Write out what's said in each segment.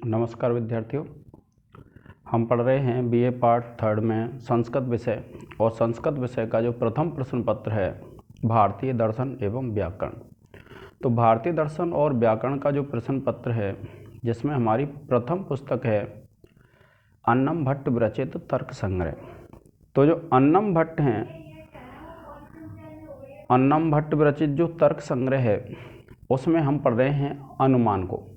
नमस्कार विद्यार्थियों, हम पढ़ रहे हैं बीए पार्ट थर्ड में संस्कृत विषय। और संस्कृत विषय का जो प्रथम प्रश्न पत्र है भारतीय दर्शन एवं व्याकरण। तो भारतीय दर्शन और व्याकरण का जो प्रश्न पत्र है, जिसमें हमारी प्रथम पुस्तक है अन्नम भट्ट विरचित तर्क संग्रह। तो जो अन्नम भट्ट हैं, अन्नम भट्ट विरचित जो तर्क संग्रह है, उसमें हम पढ़ रहे हैं अनुमान को।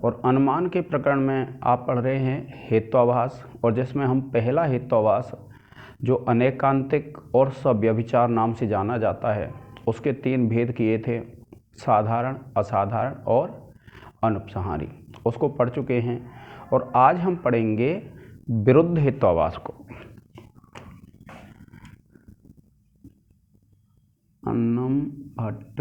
और अनुमान के प्रकरण में आप पढ़ रहे हैं हेत्वाभास, और जिसमें हम पहला हेत्वाभास जो अनेकांतिक और सव्यभिचार नाम से जाना जाता है, उसके 3 भेद किए थे, साधारण, असाधारण और अनुपसंहारी, उसको पढ़ चुके हैं। और आज हम पढ़ेंगे विरुद्ध हेत्वाभास को। अन्नम भट्ट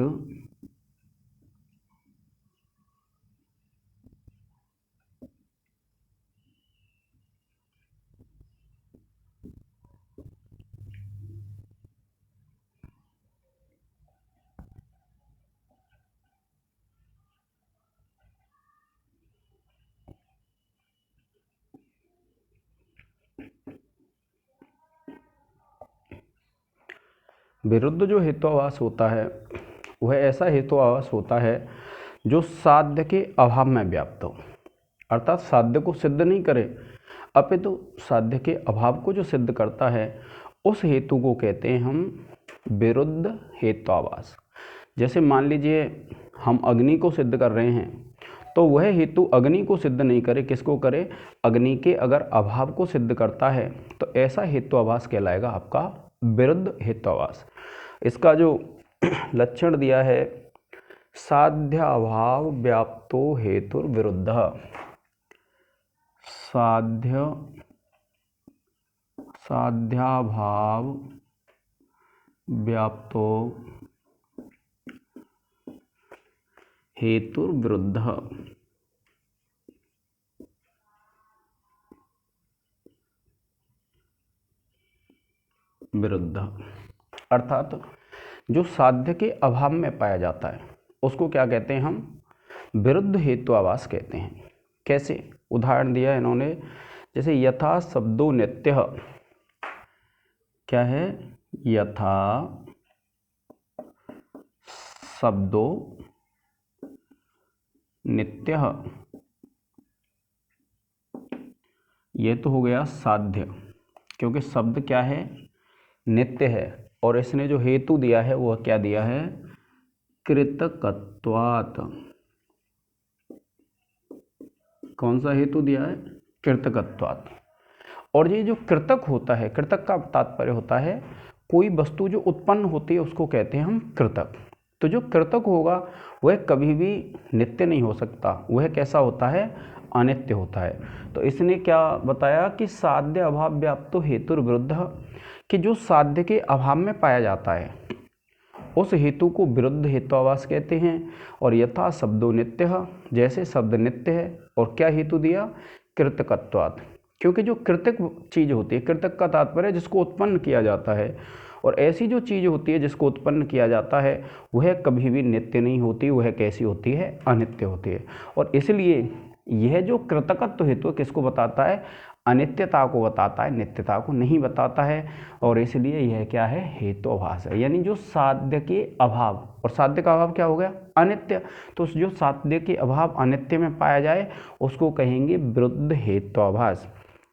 विरुद्ध जो हेत्वाभास होता है, वह ऐसा हेत्वाभास होता है जो साध्य के अभाव में व्याप्त हो, अर्थात साध्य को सिद्ध नहीं करे, अपितु साध्य के अभाव को जो सिद्ध करता है, उस हेतु को कहते हैं हम विरुद्ध हेत्वाभास। जैसे मान लीजिए हम अग्नि को सिद्ध कर रहे हैं, तो वह हेतु अग्नि को सिद्ध नहीं करे, किसको करे? अग्नि के अगर अभाव को सिद्ध करता है, तो ऐसा हेत्वाभास कहलाएगा आपका विरुद्ध हेत्वाभास। इसका जो लक्षण दिया है, साध्याभाव व्याप्तो हेतुर विरुद्ध। साध्याभाव व्याप्तो हेतुर विरुद्ध। अर्थात जो साध्य के अभाव में पाया जाता है, उसको क्या कहते हैं? हम विरुद्ध हेत्वाभास कहते हैं। कैसे? उदाहरण दिया इन्होंने, जैसे यथा शब्दो नित्य। क्या है? यथा शब्दो नित्य। ये तो हो गया साध्य, क्योंकि शब्द क्या है? नित्य है। और इसने जो हेतु दिया है, वह क्या दिया है? कृतकत्वात्। कौन सा हेतु दिया है? कृतकत्वात्। और ये जो कृतक होता है, कृतक का तात्पर्य होता है कोई वस्तु जो उत्पन्न होती है, उसको कहते हैं हम कृतक। तो जो कृतक होगा वह कभी भी नित्य नहीं हो सकता, वह कैसा होता है? अनित्य होता है। तो इसने क्या बताया कि साध्य अभाव व्याप्तो हेतुर विरुद्ध, कि जो साध्य के अभाव में पाया जाता है, उस हेतु को विरुद्ध हेत्वाभास कहते हैं। और यथा शब्दो नित्य, जैसे शब्द नित्य है, और क्या हेतु दिया? कृतकत्वात्। क्योंकि जो कृतक चीज़ होती है, कृतक का तात्पर्य जिसको उत्पन्न किया जाता है, और ऐसी जो चीज़ होती है जिसको उत्पन्न किया जाता है, वह कभी भी नित्य नहीं होती, वह कैसी होती है? अनित्य होती है। और इसलिए यह जो कृतकत्व हेतु किसको बताता है? अनित्यता को बताता है, नित्यता को नहीं बताता है। और इसलिए यह क्या है? हेत्वाभास है। यानी जो साध्य के अभाव, और साध्य का अभाव क्या हो गया? अनित्य। तो जो साध्य के अभाव अनित्य में पाया जाए, उसको कहेंगे विरुद्ध हेत्वाभास।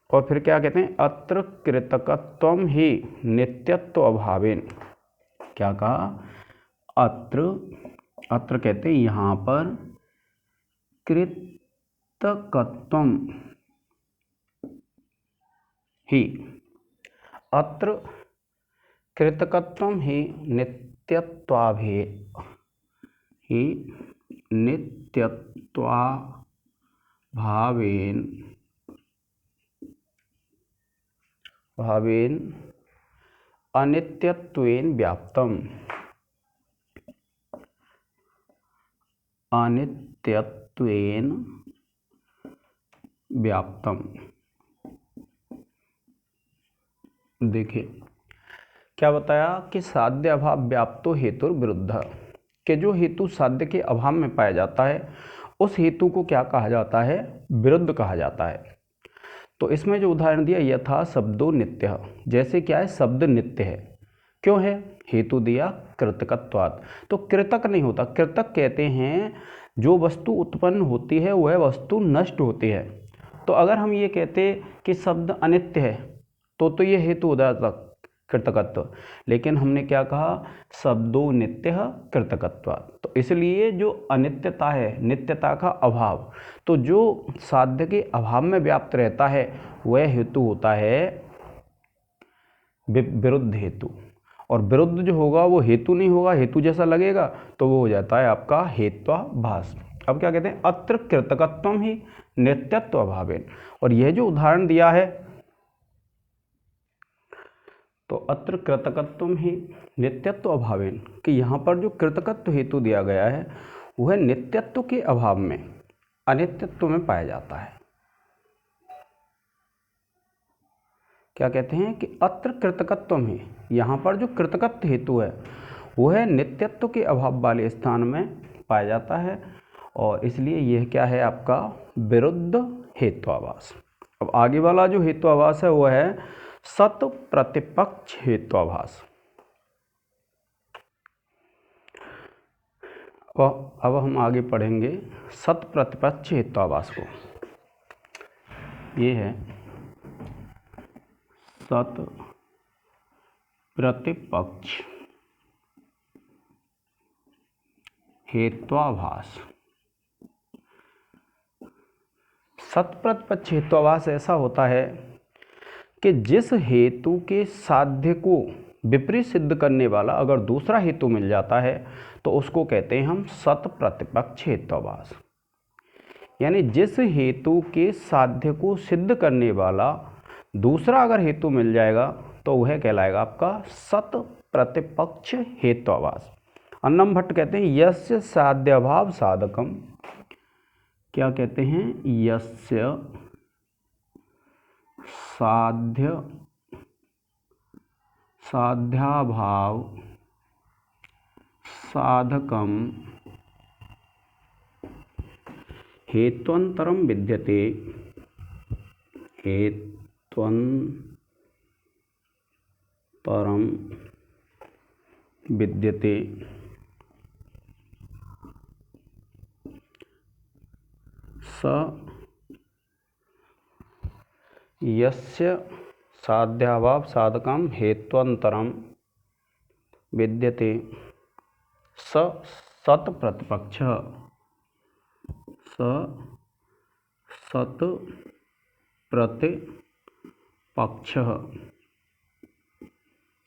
और फिर क्या कहते हैं? अत्र कृतकत्वम ही नित्यत्व अभावेन। क्या कहा? अत्र कहते हैं यहाँ पर, कृतकत्वम ही, अत्र कृतकत्वम ही नित्यत्वाभावेन अनित्यत्वेन व्याप्तम। अनित्यत्वेन व्याप्तम। देखिए क्या बताया कि साध्य अभाव व्याप्तो हेतुर विरुद्ध, कि जो हेतु साध्य के अभाव में पाया जाता है, उस हेतु को क्या कहा जाता है? विरुद्ध कहा जाता है। तो इसमें जो उदाहरण दिया, यथा शब्दो नित्य, जैसे क्या है, शब्द नित्य है, क्यों है? हेतु दिया कृतकत्वात्। तो कृतक नहीं होता, कृतक कहते हैं जो वस्तु उत्पन्न होती है वह वस्तु नष्ट होती है। तो अगर हम ये कहते कि शब्द अनित्य है तो ये हेतु हो जाता कृतकत्व, लेकिन हमने क्या कहा? शब्दो नित्य कृतकत्वात्। तो इसलिए जो अनित्यता है, नित्यता का अभाव, तो जो साध्य के अभाव में व्याप्त रहता है वह हेतु होता है विरुद्ध हेतु। और विरुद्ध जो होगा वो हेतु नहीं होगा, हेतु जैसा लगेगा, तो वो हो जाता है आपका हेत्वाभास। अब क्या कहते हैं? अत्र कृतकत्वम ही नित्यत्व अभावेन। और यह जो उदाहरण दिया है, तो अत्र कृतकत्वम ही नित्यत्व अभावेन, कि यहाँ पर जो कृतकत्व हेतु दिया गया है वह नित्यत्व के अभाव में अनित्यत्व में पाया जाता है। क्या कहते हैं कि अत्र कृतकत्वम ही, यहाँ पर जो कृतकत्व हेतु है वह नित्यत्व के अभाव वाले स्थान में पाया जाता है, और इसलिए यह क्या है? आपका विरुद्ध हेत्वाभास। अब आगे वाला जो हेत्वाभास है वह है सत प्रतिपक्ष हेत्वाभास। अब हम आगे पढ़ेंगे सत प्रतिपक्ष हेत्वाभास को। ये है सत प्रतिपक्ष हेत्वाभास। सत प्रतिपक्ष हेत्वाभास ऐसा होता है कि जिस हेतु के साध्य को विपरीत सिद्ध करने वाला अगर दूसरा हेतु मिल जाता है तो उसको कहते हैं हम सत प्रतिपक्ष हेत्वाभास। यानी जिस हेतु के साध्य को सिद्ध करने वाला दूसरा अगर हेतु मिल जाएगा तो वह कहलाएगा आपका सत प्रतिपक्ष हेत्वाभास। अन्नम भट्ट कहते हैं यस्य साध्याभाव साधकम। क्या कहते हैं? यस्य साध्याभाव साधकम हेत्वंतरम विद्यते, हेत्वंतरम विद्यते स यस्य साध्याभाव साधकम हेत्वंतरम विद्यते स सत प्रतिपक्ष, स सत प्रतिपक्ष।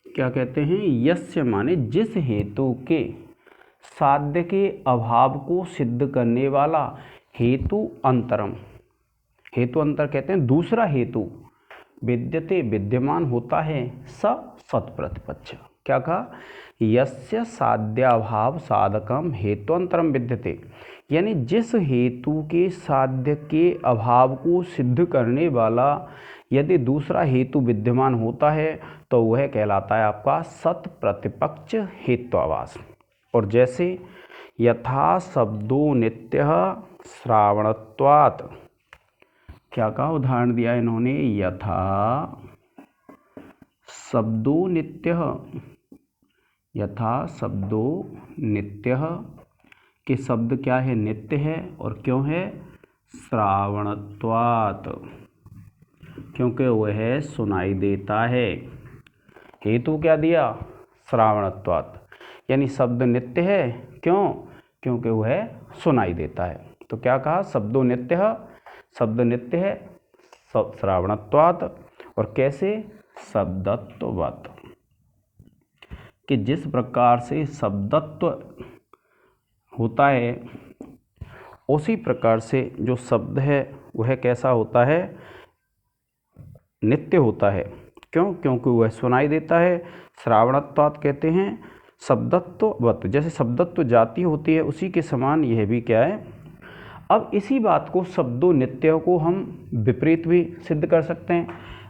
क्या कहते हैं? यस्य माने जिस हेतु के साध्य के अभाव को सिद्ध करने वाला हेतु अंतरम, हेतु अंतर कहते हैं दूसरा हेतु, विद्यते विद्यमान होता है, स सत प्रतिपक्ष। क्या कहा? यस्य साध्याभाव साधकम हेत्वंतरम विद्यते, यानी जिस हेतु के साध्य के अभाव को सिद्ध करने वाला यदि दूसरा हेतु विद्यमान होता है तो वह कहलाता है आपका सत प्रतिपक्ष हेत्वाभास। और जैसे यथा शब्दो नित्यः श्रावणत्वात्, क्या कहा? उदाहरण दिया इन्होंने, यथा शब्दो नित्यः, यथा शब्दो नित्यः, कि शब्द क्या है? नित्य है। और क्यों है? श्रावणत्वात्, क्योंकि वह सुनाई देता है। हेतु क्या दिया? श्रावणत्वात्, यानी शब्द नित्य है, क्यों? क्योंकि वह सुनाई देता है। तो क्या कहा? शब्दो नित्यः, शब्द नित्य है श्रावणत्वात्। और कैसे? शब्दत्ववत्, कि जिस प्रकार से शब्दत्व होता है उसी प्रकार से जो शब्द है वह कैसा होता है? नित्य होता है। क्यों? क्योंकि वह सुनाई देता है। श्रावणत्वात् कहते हैं शब्दत्ववत्, जैसे शब्दत्व जाति होती है उसी के समान यह भी क्या है? अब इसी बात को शब्दों नित्य को हम विपरीत भी सिद्ध कर सकते हैं।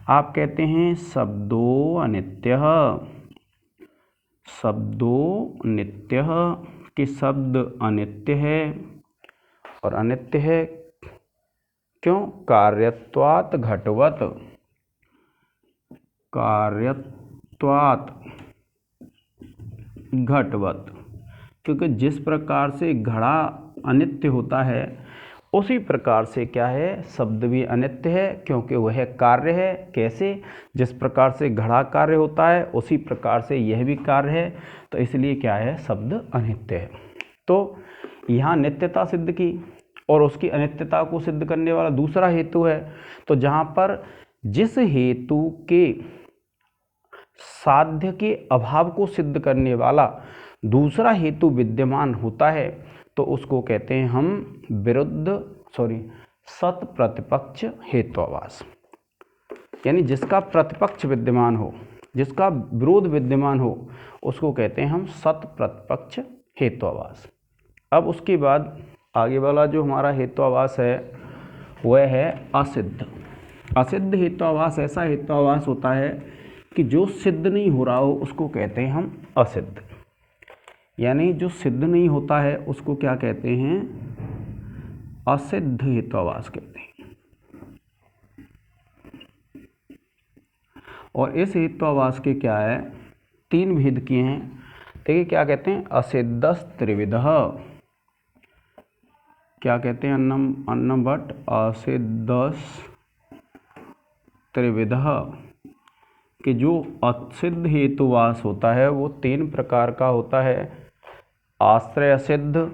आप कहते हैं शब्दो अनित्यः, शब्दो नित्यः, कि शब्द अनित्य है और अनित्य है क्यों? कार्यत्वात् घटवत, कार्यत्वात् घटवत, क्योंकि जिस प्रकार से घड़ा अनित्य होता है उसी प्रकार से क्या है, शब्द भी अनित्य है, क्योंकि वह कार्य है। कैसे? जिस प्रकार से घड़ा कार्य होता है उसी प्रकार से यह भी कार्य है, तो इसलिए क्या है, शब्द अनित्य है। तो यहाँ नित्यता सिद्ध की और उसकी अनित्यता को सिद्ध करने वाला दूसरा हेतु है। तो जहाँ पर जिस हेतु के साध्य के अभाव को सिद्ध करने वाला दूसरा हेतु विद्यमान होता है तो उसको कहते हैं हम सत प्रतिपक्ष हेत्वाभास। यानी जिसका प्रतिपक्ष विद्यमान हो, जिसका विरोध विद्यमान हो, उसको कहते हैं हम सत प्रतिपक्ष हेत्वाभास। अब उसके बाद आगे वाला जो हमारा हेत्वाभास है वह है असिद्ध। असिद्ध हेत्वाभास ऐसा हेत्वाभास होता है कि जो सिद्ध नहीं हो रहा हो उसको कहते हैं हम असिद्ध। यानी जो सिद्ध नहीं होता है उसको क्या कहते हैं, असिद्ध हेत्वाभास कहते हैं। और इस हेत्वाभास के क्या है, तीन भेद किए हैं। देखिए क्या कहते हैं, असिद्धस् त्रिविधः। क्या कहते हैं अन्नम भट्ट, असिद्धस् त्रिविधः, कि जो असिद्ध हेतुवास होता है वो तीन प्रकार का होता है। आश्रय सिद्ध,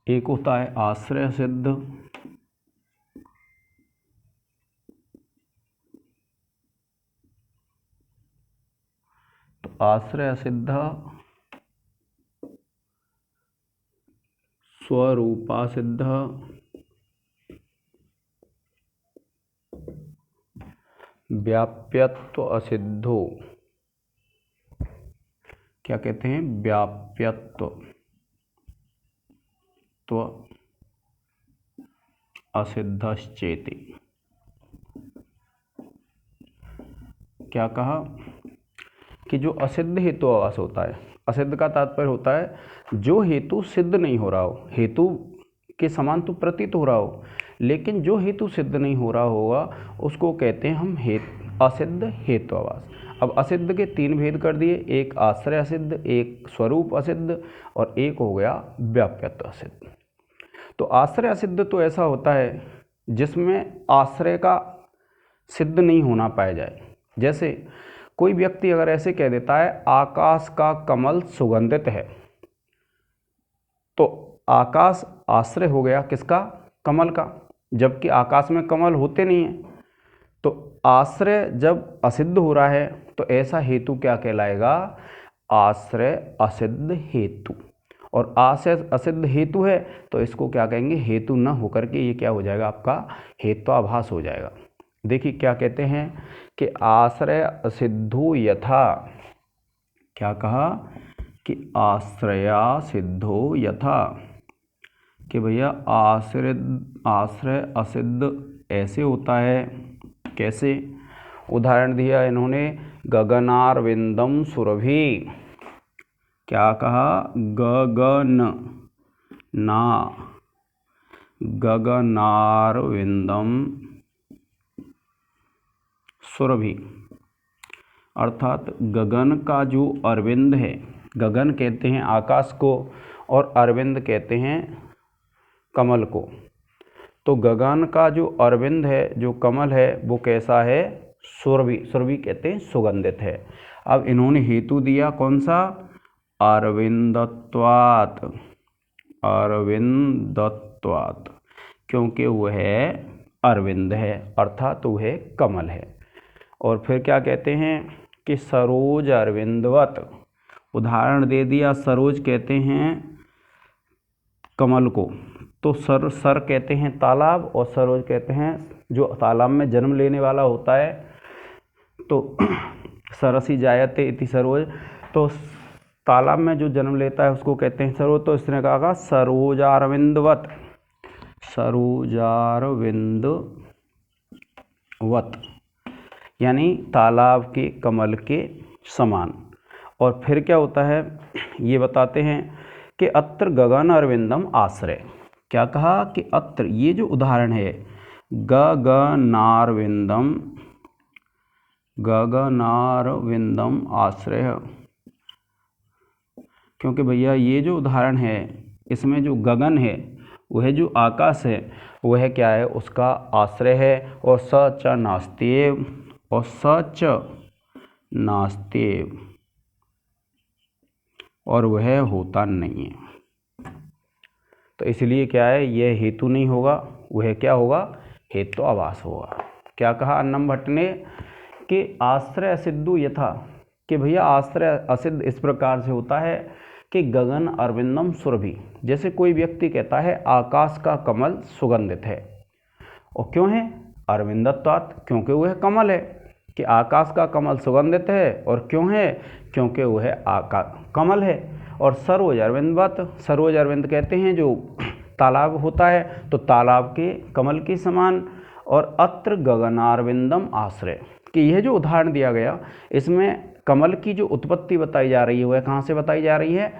एक होता है आश्रय सिद्ध, तो आश्रय सिद्ध, स्वरूपा सिद्ध, व्याप्यत्व असिद्धो। क्या कहते हैं, व्याप्यत्व तो असिद्धश्चेति। क्या कहा कि जो असिद्ध हेतुवास होता है, असिद्ध का तात्पर्य होता है जो हेतु सिद्ध नहीं हो रहा हो, हेतु के समान तो प्रतीत हो रहा हो लेकिन जो हेतु सिद्ध नहीं हो रहा होगा उसको कहते हैं हम असिद्ध हेतुवास। अब असिद्ध के तीन भेद कर दिए, एक आश्रय असिद्ध, एक स्वरूप असिद्ध और एक हो गया व्याप्यत्व असिद्ध। तो आश्रय असिद्ध तो ऐसा होता है जिसमें आश्रय का सिद्ध नहीं होना पाया जाए। जैसे कोई व्यक्ति अगर ऐसे कह देता है आकाश का कमल सुगंधित है, तो आकाश आश्रय हो गया किसका, कमल का, जबकि आकाश में कमल होते नहीं हैं। तो आश्रय जब असिद्ध हो रहा है तो ऐसा हेतु क्या कहलाएगा, आश्रय असिद्ध हेतु। और आश्रय असिद्ध हेतु है तो इसको क्या कहेंगे, हेतु न होकर के ये क्या हो जाएगा, आपका हेत्वाभास हो जाएगा। देखिए क्या कहते हैं कि आश्रय असिद्धो यथा, क्या कहा कि आश्रया सिद्धो यथा, कि भैया आश्रय असिद्ध ऐसे होता है। कैसे? उदाहरण दिया इन्होंने, गगनारविंदम सुरभि। क्या कहा, गगनारविंदम सुरभि, अर्थात गगन का जो अरविंद है, गगन कहते हैं आकाश को और अरविंद कहते हैं कमल को। तो गगन का जो अरविंद है, जो कमल है, वो कैसा है, सुरभि, सुरभि कहते हैं सुगंधित है। अब इन्होंने हेतु दिया कौन सा, अरविंदत्वात्, अरविंदत्वात्, क्योंकि वह अरविंद है अर्थात वह कमल है। और फिर क्या कहते हैं कि सरोज अरविंदवत, उदाहरण दे दिया, सरोज कहते हैं कमल को, तो सर कहते हैं तालाब और सरोज कहते हैं जो तालाब में जन्म लेने वाला होता है। तो सरसी जायते इति सरोज, तो तालाब में जो जन्म लेता है उसको कहते हैं सरोज। तो इसने कहा सरोजारविंदवत, सरोजारविंदवत, यानी तालाब के कमल के समान। और फिर क्या होता है ये बताते हैं कि अत्र गगन अरविंदम आश्रय। क्या कहा कि अत्र, ये जो उदाहरण है गगनारविंदम आश्रय, क्योंकि भैया ये जो उदाहरण है इसमें जो गगन है वह जो आकाश है वह क्या है, उसका आश्रय है। और स च नास्त्येव, और स च नास्त्येव, और वह होता नहीं है। तो इसलिए क्या है, यह हेतु नहीं होगा, वह क्या होगा, हेतु आभास होगा। क्या कहा अन्नम भट्ट ने कि आश्रय असिद्धु यथा, कि भैया आश्रय असिद्ध इस प्रकार से होता है कि गगन अरविंदम सुरभि, जैसे कोई व्यक्ति कहता है आकाश का कमल सुगंधित है, और क्यों है, अरविंदत्वात्, क्योंकि वह कमल है, कि आकाश का कमल सुगंधित है, और क्यों है, क्योंकि वह कमल है। और सरोज अरविंदवत, सरोज अरविंद कहते हैं जो तालाब होता है, तो तालाब के कमल के समान। और अत्र गगनारविंदम आश्रय, कि यह जो उदाहरण दिया गया इसमें कमल की जो उत्पत्ति बताई जा रही है वह कहाँ से बताई जा रही है,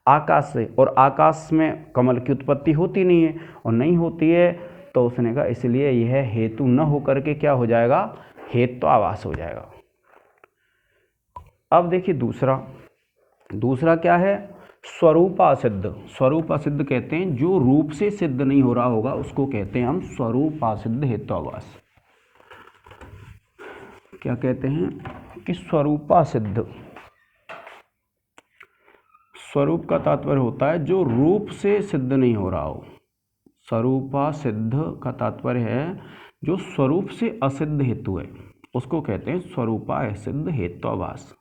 आकाश से, और आकाश में कमल की उत्पत्ति होती नहीं है, और नहीं होती है, तो उसने कहा इसलिए यह हेतु न होकर के क्या हो जाएगा, हेतु आभास हो जाएगा। अब देखिए दूसरा क्या है, स्वरूपासिद्ध। स्वरूपासिद्ध कहते हैं जो रूप से सिद्ध नहीं हो रहा होगा उसको कहते हैं हम स्वरूपासिद्ध हेतु आभास। क्या कहते हैं कि स्वरूपासिद्ध, स्वरूप का तात्पर्य होता है जो रूप से सिद्ध नहीं हो रहा हो। स्वरूपासिद्ध का तात्पर्य है जो स्वरूप से असिद्ध हेतु है, उसको कहते हैं स्वरूपासिद्ध हेत्वाभास।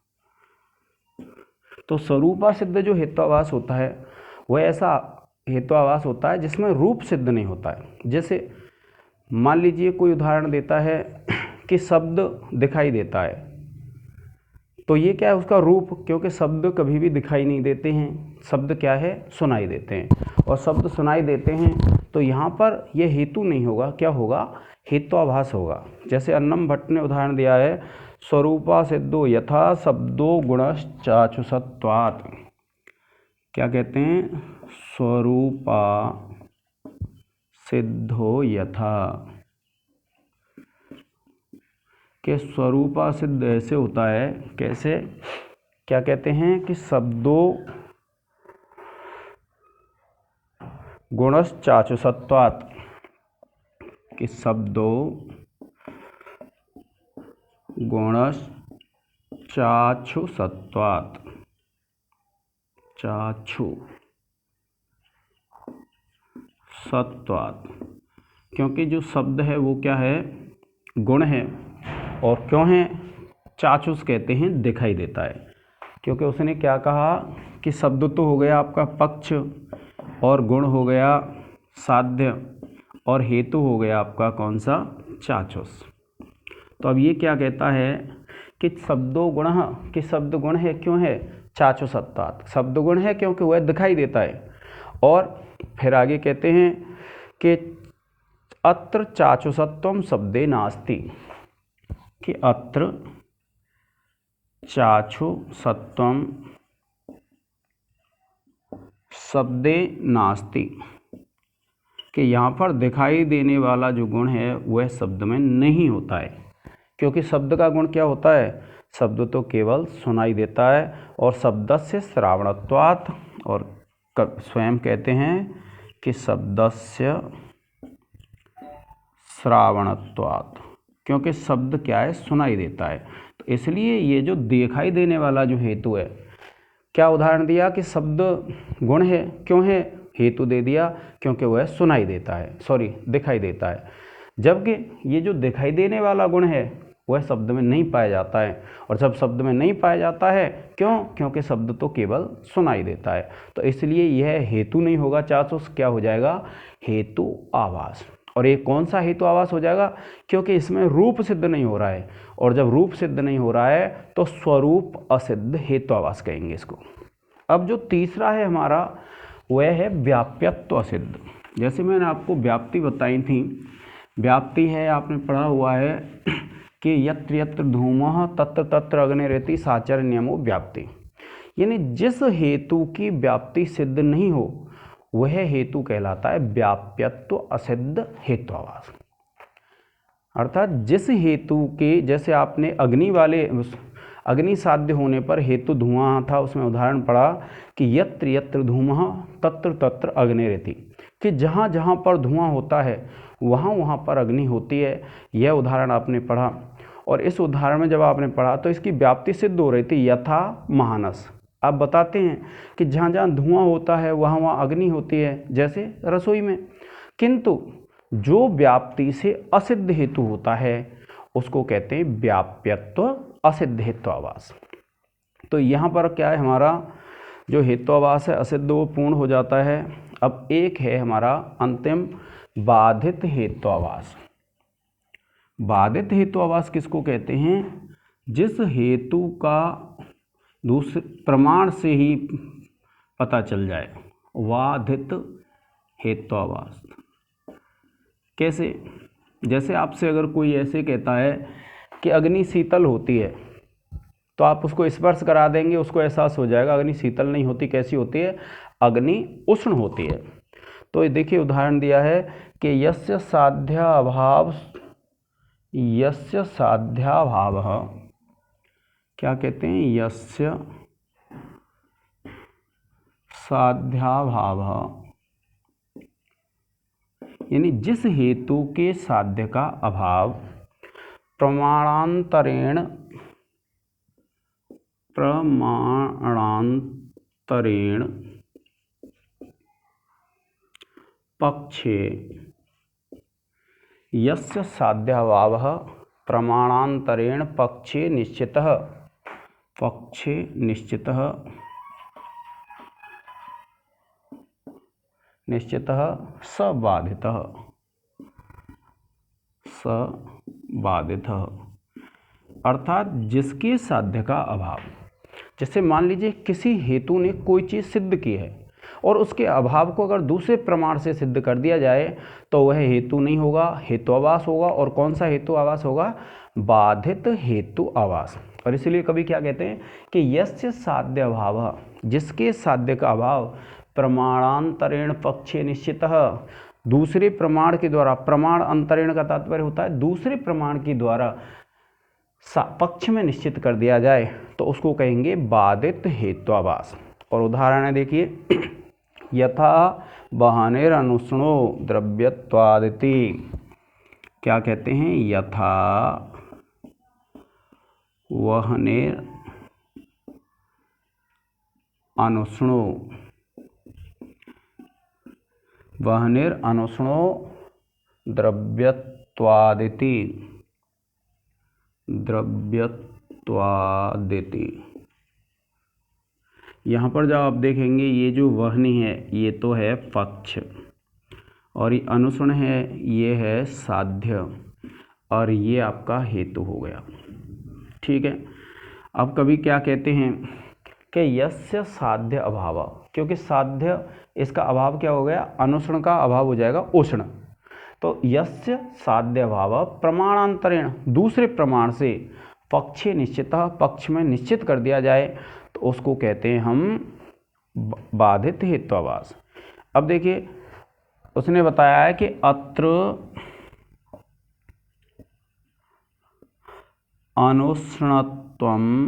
तो स्वरूपासिद्ध जो हेत्वाभास होता है वह ऐसा हेत्वाभास होता है जिसमें रूप सिद्ध नहीं होता है। जैसे मान लीजिए कोई उदाहरण देता है कि शब्द दिखाई देता है, तो ये क्या है, उसका रूप, क्योंकि शब्द कभी भी दिखाई नहीं देते हैं, शब्द क्या है, सुनाई देते हैं, और शब्द सुनाई देते हैं, तो यहाँ पर यह हेतु नहीं होगा, क्या होगा, हेत्वाभास होगा। जैसे अन्नम भट्ट ने उदाहरण दिया है, स्वरूपा सिद्धो यथा शब्दो गुणश्चाचुषत्वात्। क्या कहते हैं, स्वरूपा सिद्धो यथा, के स्वरूपा सिद्ध ऐसे होता है, कैसे, क्या कहते हैं कि शब्दों गुणश्चाचुषत्वात्, कि शब्दों गुणश्चाचुषत्वात्, चाचुषत्वात्, क्योंकि जो शब्द है वो क्या है, गुण है, और क्यों है, चाचुष कहते हैं दिखाई देता है, क्योंकि उसने क्या कहा कि शब्द तो हो गया आपका पक्ष, और गुण हो गया साध्य, और हेतु हो गया आपका कौन सा, चाचुष। तो अब ये क्या कहता है कि शब्दों गुण, कि शब्द गुण है, क्यों है, चाचुषत्वात्, शब्द गुण है क्योंकि वह दिखाई देता है। और फिर आगे कहते हैं कि अत्र चाचुषत्वम शब्दे नास्ति, कि अत्र चाचुषत्वम शब्दे नास्ति, कि यहाँ पर दिखाई देने वाला जो गुण है वह शब्द में नहीं होता है। क्योंकि शब्द का गुण क्या होता है, शब्द तो केवल सुनाई देता है, और शब्दस्य श्रावणत्वात्, और स्वयं कहते हैं कि शब्दस्य श्रावणत्वात्, क्योंकि शब्द क्या है, सुनाई देता है। तो इसलिए ये जो दिखाई देने वाला जो हेतु है, क्या उदाहरण दिया कि शब्द गुण है, क्यों है, हेतु दे दिया क्योंकि वह सुनाई देता है, दिखाई देता है। जबकि ये जो दिखाई देने वाला गुण है वह शब्द में नहीं पाया जाता है, और जब शब्द में नहीं पाया जाता है, क्यों, क्योंकि शब्द तो केवल सुनाई देता है। तो इसलिए यह हेतु नहीं होगा चाचुष, क्या हो जाएगा, हेतु आभास। और ये कौन सा हेतु आभास हो जाएगा, क्योंकि इसमें रूप सिद्ध नहीं हो रहा है, और जब रूप सिद्ध नहीं हो रहा है तो स्वरूप असिद्ध हेतु आभास कहेंगे इसको। अब जो तीसरा है हमारा वह है व्याप्यत्व असिद्ध। जैसे मैंने आपको व्याप्ति बताई थी, व्याप्ति है, आपने पढ़ा हुआ है कि यत्र यत्र धूमः तत्र तत्र अग्निरेति साचर्य नियमो व्याप्ति। यानी जिस हेतु की व्याप्ति सिद्ध नहीं हो वह हेतु कहलाता है व्याप्यत्व असिद्ध हेत्वाभास। अर्थात जिस हेतु के, जैसे आपने अग्नि साध्य होने पर हेतु धुआं था, उसमें उदाहरण पढ़ा कि यत्र यत्र धूमः तत्र तत्र अग्निरिति, कि जहाँ जहाँ पर धुआं होता है वहाँ वहाँ पर अग्नि होती है। यह उदाहरण आपने पढ़ा, और इस उदाहरण में जब आपने पढ़ा तो इसकी व्याप्ति सिद्ध हो रही थी, यथा महानस। आप बताते हैं कि जहाँ जहाँ धुआं होता है वहाँ वहाँ अग्नि होती है, जैसे रसोई में। किंतु जो व्याप्ति से असिद्ध हेतु होता है उसको कहते हैं व्याप्यत्व असिद्ध हेत्वाभास। तो यहाँ पर क्या है, हमारा जो हेत्वाभास है असिद्ध वो पूर्ण हो जाता है। अब एक है हमारा अंतिम बाधित हेत्वाभास। बाधित हेत्वाभास किसको कहते हैं? जिस हेतु का दूसरे प्रमाण से ही पता चल जाए, बाधित हेत्वाभास। कैसे? जैसे आपसे अगर कोई ऐसे कहता है कि अग्नि शीतल होती है, तो आप उसको स्पर्श करा देंगे, उसको एहसास हो जाएगा अग्नि शीतल नहीं होती। कैसी होती है? अग्नि उष्ण होती है। तो ये देखिए उदाहरण दिया है कि यस्य साध्याभाव, यस्य साध्याभाव, क्या कहते हैं? यस्य साध्याभाव, यानी जिस हेतु के साध्य का अभाव प्रमाणांतरेण पक्षे, यस्य साध्याभावः प्रमाणांतरेण पक्षे निश्चितः सबाधितः। अर्थात जिसके साध्य का अभाव, जैसे मान लीजिए किसी हेतु ने कोई चीज़ सिद्ध की है और उसके अभाव को अगर दूसरे प्रमाण से सिद्ध कर दिया जाए तो वह हेतु नहीं होगा, हेतुआभास होगा। और कौन सा हेतुआभास होगा? बाधित हेतुआभास। और इसलिए कभी क्या कहते हैं कि यस्य साध्य अभाव, जिसके साध्य का अभाव प्रमाणांतरेण पक्षे निश्चितः, दूसरे प्रमाण के द्वारा, प्रमाण अंतरेण का तात्पर्य होता है दूसरे प्रमाण के द्वारा पक्ष में निश्चित कर दिया जाए, तो उसको कहेंगे बाधित हेत्वाभास। और उदाहरण है देखिए, यथा वहनेर अनुष्णो द्रव्यत्वादिति। क्या कहते हैं? यथा वहनेर अनुष्णो, वहनेर अनुष्णो द्रव्यत्वादिति, यहाँ पर जब आप देखेंगे ये जो वहनी है ये तो है पक्ष, और ये अनुष्ण है ये है साध्य, और ये आपका हेतु हो गया। ठीक है। अब कभी क्या कहते हैं कि यस्य साध्य अभाव, क्योंकि साध्य इसका अभाव क्या हो गया? अनुष्ण का अभाव हो जाएगा उष्ण। तो यस्य साध्य अभाव प्रमाणांतरेण, दूसरे प्रमाण से पक्षे निश्चितः, पक्ष में निश्चित कर दिया जाए, तो उसको कहते हैं हम बाधित हेत्वाभास। अब देखिए उसने बताया है कि अत्र अनुष्णत्वम,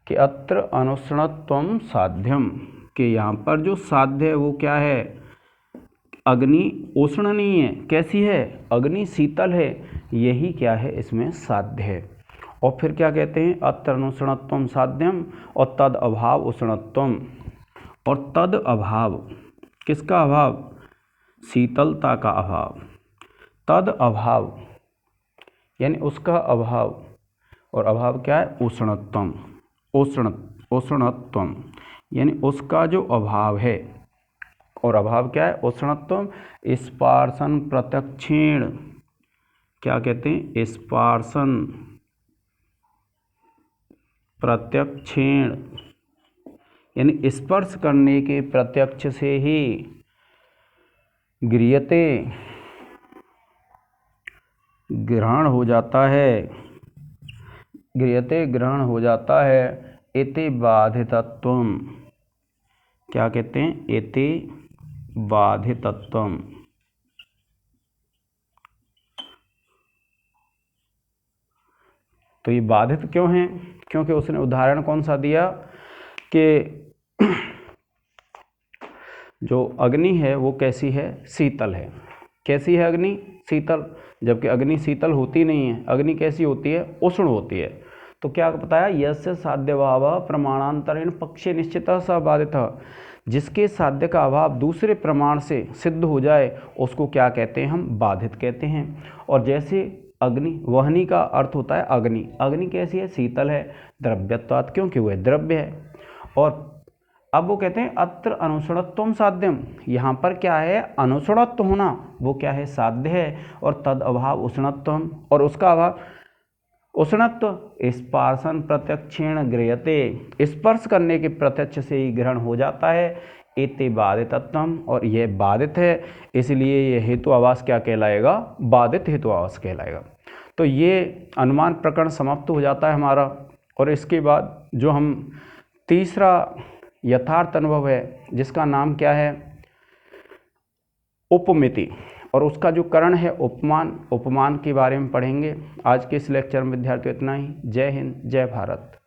कि अत्र अनुष्णत्वम साध्यम, कि यहाँ पर जो साध्य है वो क्या है? अग्नि उष्ण नहीं है, कैसी है? अग्नि शीतल है। यही क्या है? इसमें साध्य है। और फिर क्या कहते हैं? अत्र अनुष्णत्वम साध्यम और तद अभाव उष्णत्वम। और तद अभाव, किसका अभाव? शीतलता का अभाव। तद अभाव यानी उसका अभाव, और अभाव क्या है? उष्णत्वम। उष्णत्वम यानी उसका जो अभाव है, और अभाव क्या है? उष्णत्वम। स्पार्शन प्रत्यक्षेण, क्या कहते हैं? स्पार्शन प्रत्यक्षेण, यानी स्पर्श करने के प्रत्यक्ष से ही गृह्यते, ग्रहण हो जाता है, गृह्यते ग्रहण हो जाता है। एते बाधितत्वम, क्या कहते हैं, एते बाधितत्वम। तो ये बाधित क्यों है? क्योंकि उसने उदाहरण कौन सा दिया कि जो अग्नि है वो कैसी है, शीतल है। कैसी है अग्नि? शीतल। जबकि अग्नि शीतल होती नहीं है, अग्नि कैसी होती है, उष्ण होती है। तो क्या बताया, यस्य साध्यभाव प्रमाणांतरेण पक्षे निश्चितः स बाधितः, जिसके साध्य का अभाव दूसरे प्रमाण से सिद्ध हो जाए उसको क्या कहते हैं, हम बाधित कहते हैं। और जैसे अग्नि, वहनी का अर्थ होता है अग्नि, अग्नि कैसी है, शीतल है, द्रव्यत्वात्, क्योंकि वह द्रव्य है। और अब वो कहते हैं अत्र अनुषणत्वम साध्यम, यहाँ पर क्या है, अनुषणत्व होना, वो क्या है, साध्य है। और तद अभाव उष्णत्वम, और उसका अभाव उष्णत्व। स्पर्शन प्रत्यक्षेण गृह्यते, स्पर्श करने के प्रत्यक्ष से ही ग्रहण हो जाता है। एते बाधितत्वम, और यह बाधित है, इसलिए ये हेतु आवास क्या कहलाएगा, बाधित हेतु आवास कहलाएगा। तो ये अनुमान प्रकरण समाप्त हो जाता है हमारा। और इसके बाद जो हम तीसरा यथार्थ अनुभव है, जिसका नाम क्या है, उपमिति, और उसका जो करण है उपमान, उपमान के बारे में पढ़ेंगे। आज के इस लेक्चर में विद्यार्थियों इतना ही। जय हिंद, जय भारत।